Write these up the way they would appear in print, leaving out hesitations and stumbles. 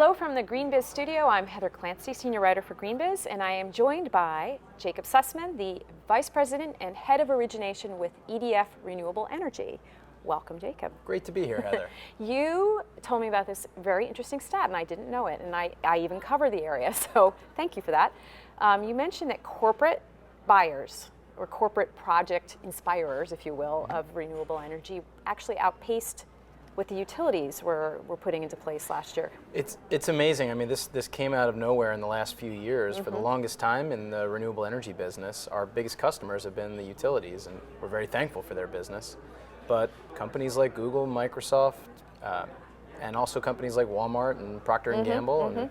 Hello from the GreenBiz studio. I'm Heather Clancy, Senior Writer for GreenBiz, and I am joined by Jacob Susman, the Vice President and Head of Origination with EDF Renewable Energy. Welcome, Jacob. Great to be here, Heather. You told me about this very interesting stat, and I didn't know it, and I even cover the area, so thank you for that. You mentioned that corporate buyers, or corporate project inspirers, if you will, of renewable energy actually outpaced what the utilities were putting into place last year. It's amazing. I mean, this came out of nowhere in the last few years. For the longest time in the renewable energy business, our biggest customers have been the utilities, and we're very thankful for their business. But companies like Google, Microsoft, and also companies like Walmart and Procter & Gamble, and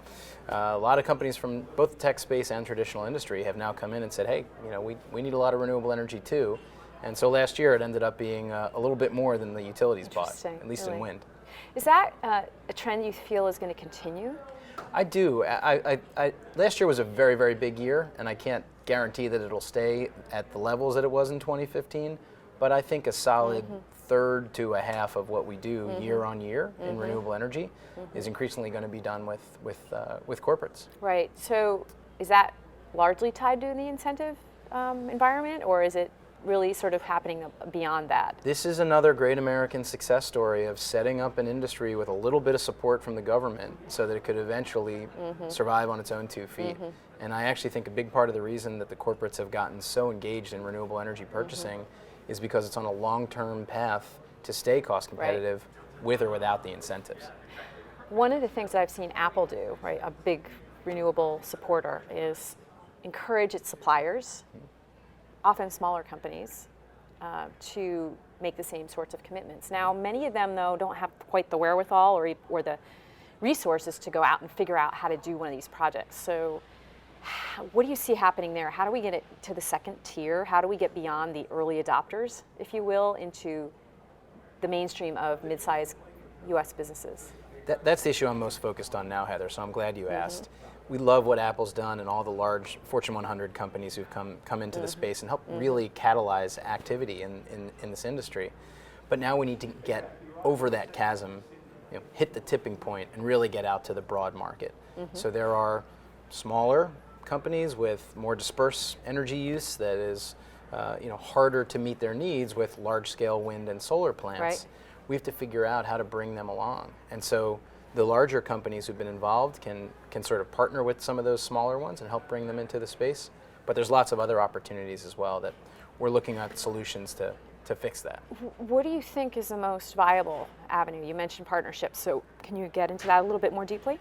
a lot of companies from both the tech space and traditional industry have now come in and said, hey, you know, we need a lot of renewable energy too. And so last year it ended up being a little bit more than the utilities bought, at least in wind. Is that a trend you feel is going to continue? I do. Last year was a very, very big year, and I can't guarantee that it'll stay at the levels that it was in 2015, but I think a solid third to a half of what we do year on year in renewable energy is increasingly going to be done with corporates. Right. So is that largely tied to the incentive environment, or is it really sort of happening beyond that? This is another great American success story of setting up an industry with a little bit of support from the government so that it could eventually survive on its own 2 feet. And I actually think a big part of the reason that the corporates have gotten so engaged in renewable energy purchasing is because it's on a long-term path to stay cost competitive with or without the incentives. One of the things that I've seen Apple do, right, a big renewable supporter, is encourage its suppliers, often smaller companies, to make the same sorts of commitments. Now, many of them, though, don't have quite the wherewithal or the resources to go out and figure out how to do one of these projects. So what do you see happening there? How do we get it to the second tier? How do we get beyond the early adopters, if you will, into the mainstream of mid-sized US businesses? That's the issue I'm most focused on now, Heather, so I'm glad you asked. We love what Apple's done and all the large Fortune 100 companies who've come into the space and helped really catalyze activity in this industry. But now we need to get over that chasm, hit the tipping point, and really get out to the broad market. So there are smaller companies with more dispersed energy use that is harder to meet their needs with large-scale wind and solar plants. We have to figure out how to bring them along. And so the larger companies who've been involved can sort of partner with some of those smaller ones and help bring them into the space. But there's lots of other opportunities as well that we're looking at solutions to fix that. What do you think is the most viable avenue? You mentioned partnerships, so can you get into that a little bit more deeply?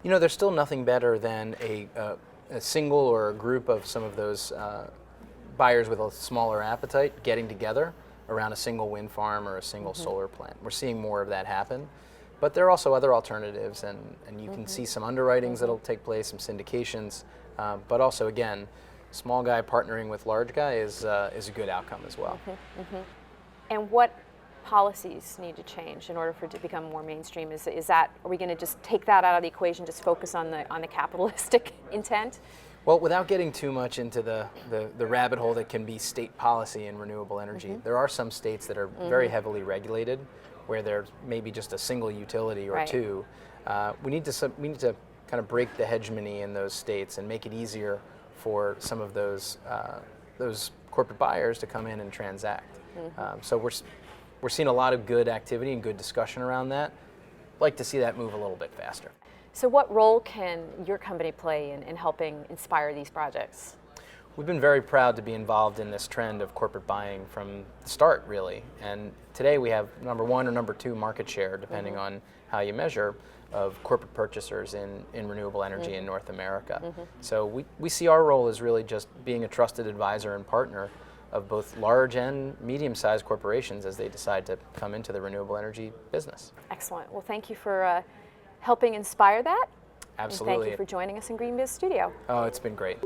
You know, there's still nothing better than a single or a group of some of those buyers with a smaller appetite getting together around a single wind farm or a single solar plant. We're seeing more of that happen. But there are also other alternatives, and you can see some underwritings that'll take place, some syndications, but also, again, small guy partnering with large guy is a good outcome as well. And what policies need to change in order for it to become more mainstream? Are we going to just take that out of the equation, just focus on the capitalistic intent? Well, without getting too much into the rabbit hole that can be state policy in renewable energy, there are some states that are very heavily regulated, where there's maybe just a single utility or two. We need to kind of break the hegemony in those states and make it easier for some of those corporate buyers to come in and transact. So we're seeing a lot of good activity and good discussion around that. I'd like to see that move a little bit faster. So what role can your company play in helping inspire these projects? We've been very proud to be involved in this trend of corporate buying from the start, really. And today we have number 1 or number 2 market share, depending on how you measure, of corporate purchasers in renewable energy in North America. So we see our role as really just being a trusted advisor and partner of both large and medium-sized corporations as they decide to come into the renewable energy business. Excellent. Well, thank you for helping inspire that. Absolutely. And thank you for joining us in GreenBiz Studio. Oh, it's been great.